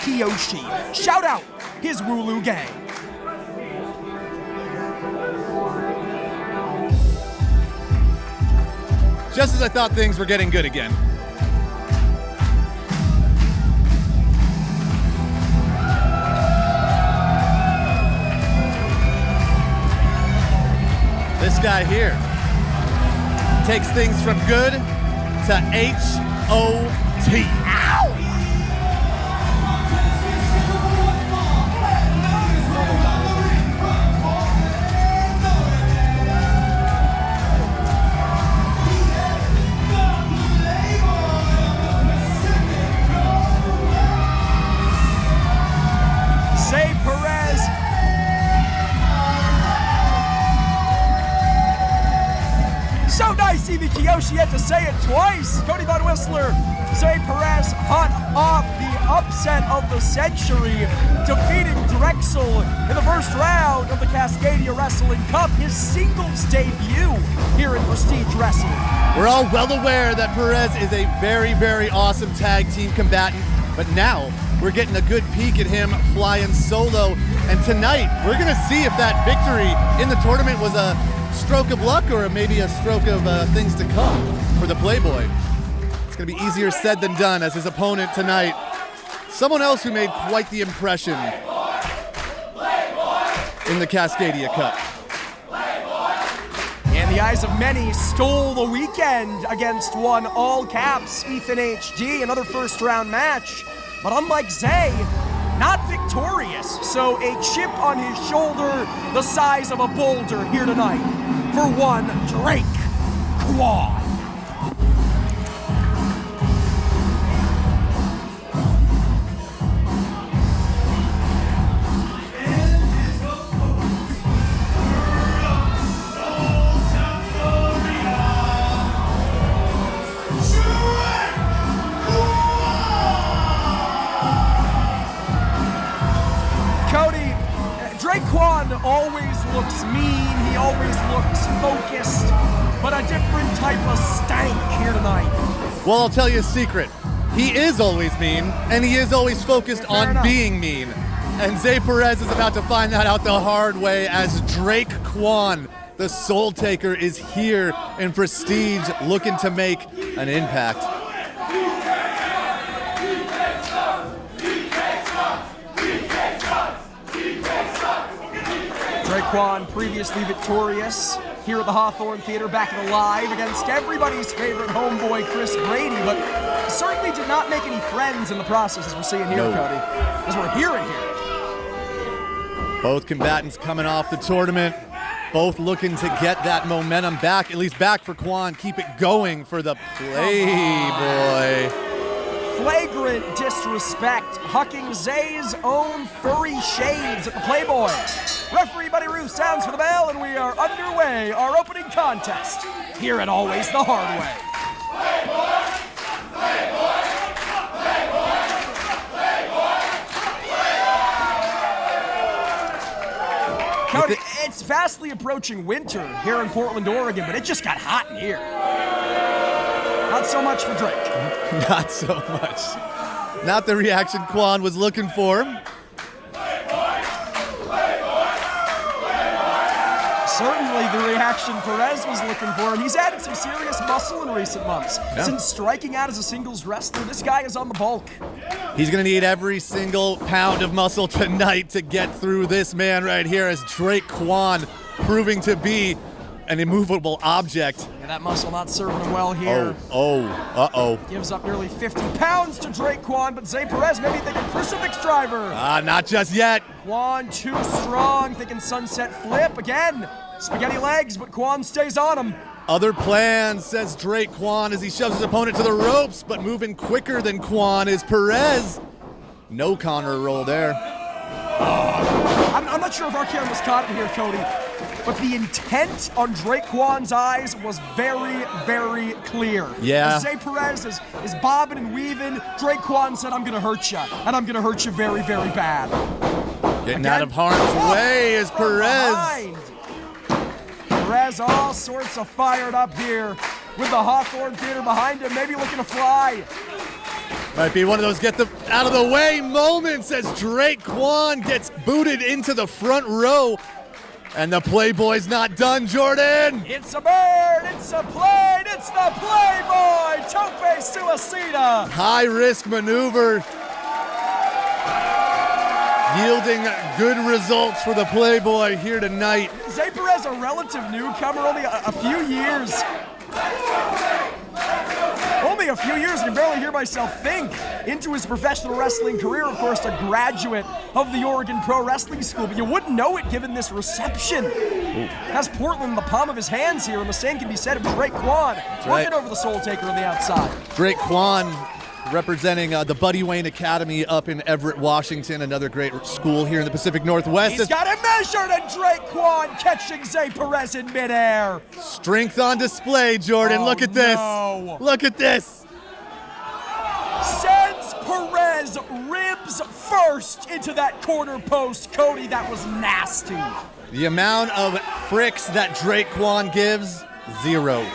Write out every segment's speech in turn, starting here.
Kiyoshi. Shout out his Wooloo gang. Just as I thought things were getting good again. This guy here takes things from good to H-O-T. Ow! Zaye Perez. So nice, even Kiyoshi had to say it twice. Cody Von Whistler, Zaye Perez hot off the upset of the century, defeating Drexel in the first round of the Cascadia Wrestling Cup, his singles debut here in Prestige Wrestling. We're all well aware that Perez is a very, very awesome tag team combatant, but now we're getting a good peek at him flying solo. And tonight, we're gonna see if that victory in the tournament was a stroke of luck or maybe a stroke of things to come for the Playboy. It's gonna be easier said than done, as his opponent tonight, someone else who made quite the impression in the Cascadia Cup. In the eyes of many, stole the weekend against one all caps Ethan HG, another first round match. But unlike Zaye, not victorious. So a chip on his shoulder the size of a boulder here tonight for one Drake Kwon. Drake Kwon always looks mean, he always looks focused, but a different type of stank here tonight. Well, I'll tell you a secret. He is always mean, and he is always focused on being mean. And Zaye Perez is about to find that out the hard way, as Drake Kwon, the Soul Taker, is here in Prestige looking to make an impact. Drake Kwon, previously victorious here at the Hawthorne Theater, back in the live against everybody's favorite homeboy, Chris Brady, but certainly did not make any friends in the process, as we're seeing here, No. Cody, as we're hearing here. Both combatants coming off the tournament, both looking to get that momentum back, at least back for Kwon, keep it going for the Playboy. Flagrant disrespect, hucking Zaye's own furry shades at the Playboy. Referee Buddy Roof sounds for the bell, and we are underway our opening contest here at Always the Hard Way. Cody, it's fastly approaching winter here in Portland, Oregon, but it just got hot in here. Not so much for Drake. Not so much. Not the reaction Kwon was looking for. Certainly the reaction Perez was looking for, and he's added some serious muscle in recent months. Yeah. Since striking out as a singles wrestler, this guy is on the bulk. He's going to need every single pound of muscle tonight to get through this man right here, as Drake Kwon proving to be an immovable object. Yeah, that muscle not serving him well here. Uh-oh. Gives up nearly 50 pounds to Drake Kwon, but Zaye Perez maybe thinking crucifix driver. Not just yet. Kwon too strong, thinking sunset flip again. Spaghetti legs, but Kwon stays on him. Other plans, says Drake Kwon as he shoves his opponent to the ropes, but moving quicker than Kwon is Perez. No counter roll there. I'm not sure if our cameras caught it here, Cody, but the intent on Drake Kwon's eyes was very, very clear. Yeah. As Zaye Perez is bobbing and weaving, Drake Kwon said, I'm going to hurt you, and I'm going to hurt you very, very bad. Getting out of harm's way is Perez. Behind. Perez all sorts of fired up here with the Hawthorne Theater behind him, maybe looking to fly. Might be one of those get the out of the way moments as Drake Kwon gets booted into the front row. And the Playboy's not done, Jordan. It's a bird, it's a plane, it's the Playboy, Tope Suicida. High risk maneuver, yielding good results for the Playboy here tonight. Zaye Perez, a relative newcomer, only a few years. Only a few years, I can barely hear myself think, into his professional wrestling career. Of course, a graduate of the Oregon Pro Wrestling School, but you wouldn't know it given this reception. Has Portland in the palm of his hands here, and the same can be said of Drake Kwon, working over the Soul Taker on the outside. Drake Kwon representing the Buddy Wayne Academy up in Everett, Washington, another great school here in the Pacific Northwest. He's got it measured, and Drake Kwon catching Zaye Perez in midair. Strength on display, Jordan. Look at this. No. Look at this. Sends Perez ribs first into that corner post. Cody, that was nasty. The amount of fricks that Drake Kwon gives, 0.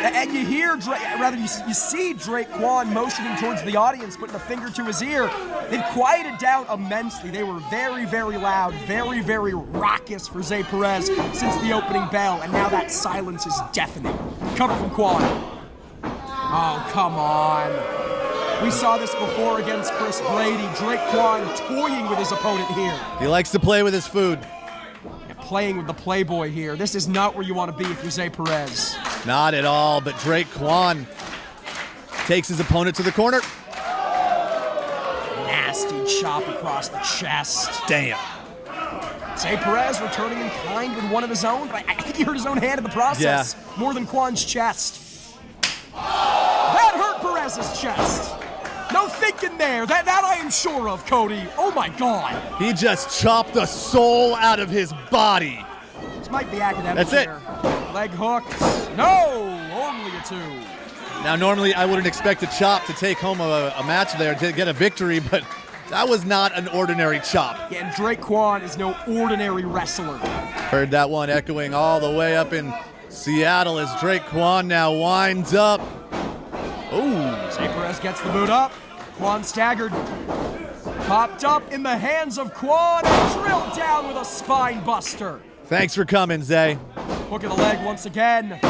And you hear, you see Drake Kwon motioning towards the audience, putting a finger to his ear. They've quieted down immensely. They were very, very loud, very, very raucous for Zaye Perez since the opening bell, and now that silence is deafening. Cover from Kwon. Oh, come on. We saw this before against Chris Brady. Drake Kwon toying with his opponent here. He likes to play with his food. Playing with the Playboy here. This is not where you want to be if you're Zaye Perez. Not at all, but Drake Kwon takes his opponent to the corner. Nasty chop across the chest. Damn. Zaye Perez returning in kind with one of his own, but I think he hurt his own hand in the process. Yeah. More than Kwon's chest. That hurt Perez's chest. No thinking there. That I am sure of, Cody. Oh my God. He just chopped the soul out of his body. This might be academic. That's here. Leg hook. No, only a 2. Now, normally I wouldn't expect a chop to take home a match there to get a victory, but that was not an ordinary chop. Yeah, and Drake Kwon is no ordinary wrestler. Heard that one echoing all the way up in Seattle as Drake Kwon now winds up. Ooh. Zaye Perez gets the boot up. Kwon staggered. Popped up in the hands of Kwon and drilled down with a spine buster. Thanks for coming, Zay. Hook of the leg once again.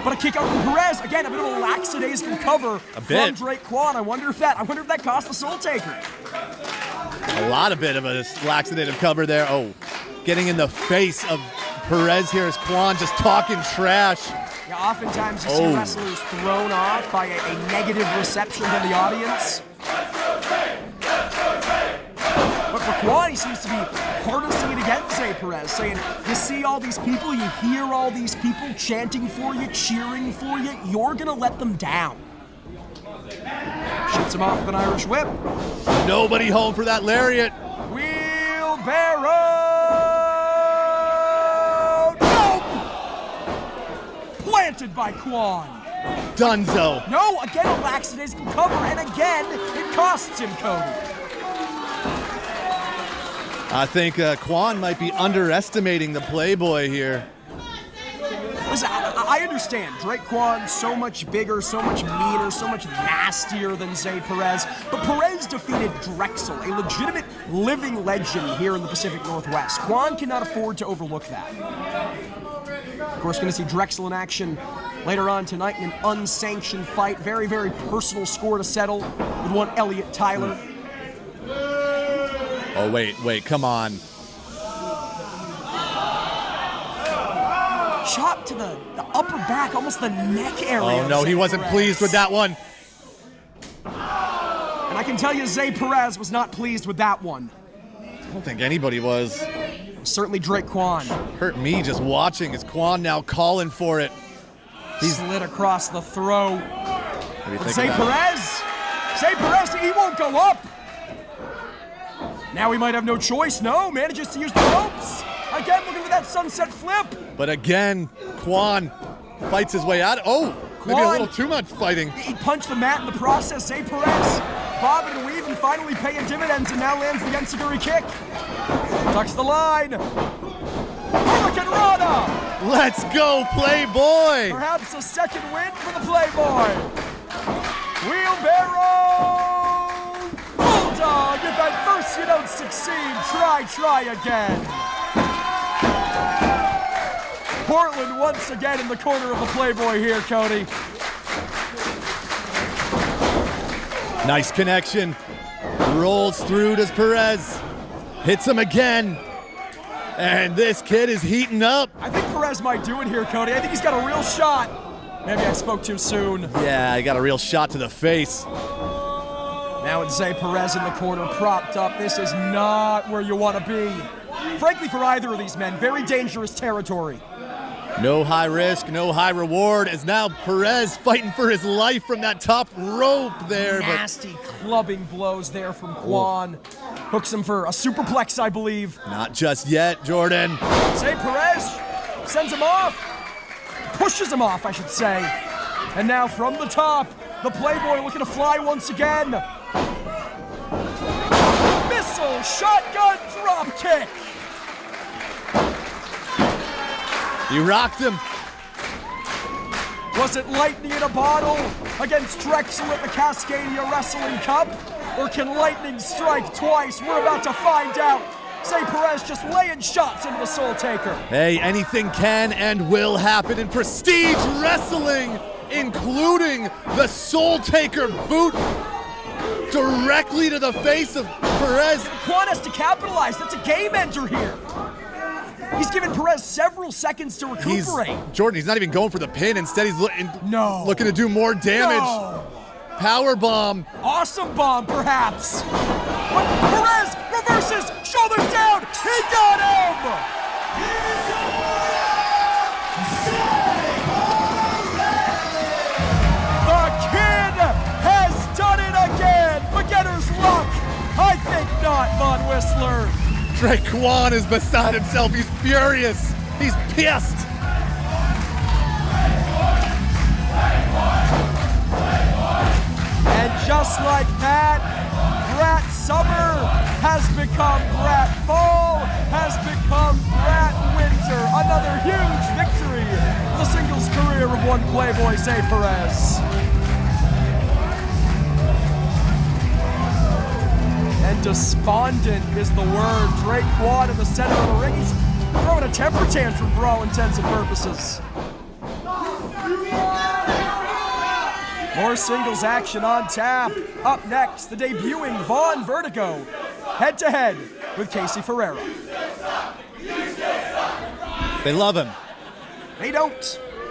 But a kick out from Perez. Again, a bit of a lackadaisical cover from Drake Kwon. I wonder if that cost the Soul Taker. A bit of a laxative cover there. Oh, getting in the face of Perez here as Kwon just talking trash. Yeah, oftentimes you see wrestlers thrown off by a negative reception from the audience. But for Kwon, he seems to be harnessing it against Zaye Perez, saying, you see all these people, you hear all these people chanting for you, cheering for you, you're gonna let them down. Shoots him off with an Irish whip. Nobody home for that lariat. Wheelbarrow! Nope! Planted by Kwon. Dunzo. No, again a lackadaisical cover, and again, it costs him, Cody. I think Kwon might be underestimating the Playboy here. Listen, I understand. Drake Kwon, so much bigger, so much meaner, so much nastier than Zaye Perez. But Perez defeated Drexel, a legitimate living legend here in the Pacific Northwest. Kwon cannot afford to overlook that. Of course, going to see Drexel in action later on tonight in an unsanctioned fight. Very, very personal score to settle with one Elliot Tyler. Oh, wait, come on. Chop to the upper back, almost the neck area. Oh, no, he wasn't pleased with that one. And I can tell you Zaye Perez was not pleased with that one. I don't think anybody was. Certainly Drake Kwon. Hurt me just watching as Kwon now calling for it. He's slid across the throat. Zaye Perez, he won't go up. Now he might have no choice. No, manages to use the ropes. Again, looking for that sunset flip. But again, Kwon fights his way out. Oh, maybe a little too much fighting. He punched the mat in the process. Zaye Perez bobbing and weaving, finally paying dividends, and now lands the enziguri kick. Tucks the line. Hurricane Rana. Let's go, Playboy. Perhaps a second win for the Playboy. Wheelbarrow! Bulldog! If at first you don't succeed, try again. Portland once again in the corner of the Playboy here, Cody. Nice connection. Rolls through, does Perez. Hits him again. And this kid is heating up. I think Perez might do it here, Cody. I think he's got a real shot. Maybe I spoke too soon. Yeah, he got a real shot to the face. Now it's Zaye Perez in the corner, propped up. This is not where you want to be. Frankly, for either of these men, very dangerous territory. No high risk, no high reward, as now Perez fighting for his life from that top rope there. Nasty clubbing blows there from Kwon. Hooks him for a superplex, I believe. Not just yet, Jordan. Zaye Perez sends him off. Pushes him off, I should say. And now from the top, the Playboy looking to fly once again. Missile, shotgun, drop kick. He rocked him. Was it lightning in a bottle against Drexel at the Cascadia Wrestling Cup? Or can lightning strike twice? We're about to find out. Zaye Perez just laying shots into the Soul Taker. Hey, anything can and will happen in Prestige Wrestling, including the Soul Taker boot directly to the face of Perez. Kwon has to capitalize. That's a game ender here. He's given Perez several seconds to recuperate. Jordan, he's not even going for the pin. Instead, he's looking to do more damage. No. Power bomb. Awesome bomb, perhaps. But Perez reverses, shoulders down. He got him. The kid has done it again. Beginner's luck. I think not, Von Whistler. Drake Kwon is beside himself. He's furious. He's pissed. And just like that, Brat Summer has become Brat Fall, has become Brat Winter. Another huge victory for the singles career of one Playboy, Zaye Perez. And despondent is the word. Drake Kwon in the center of the ring. He's throwing a temper tantrum for all intents and purposes. More singles action on tap. Up next, the debuting Vaughn Vertigo, head-to-head with Casey Ferreira. They love him. They don't.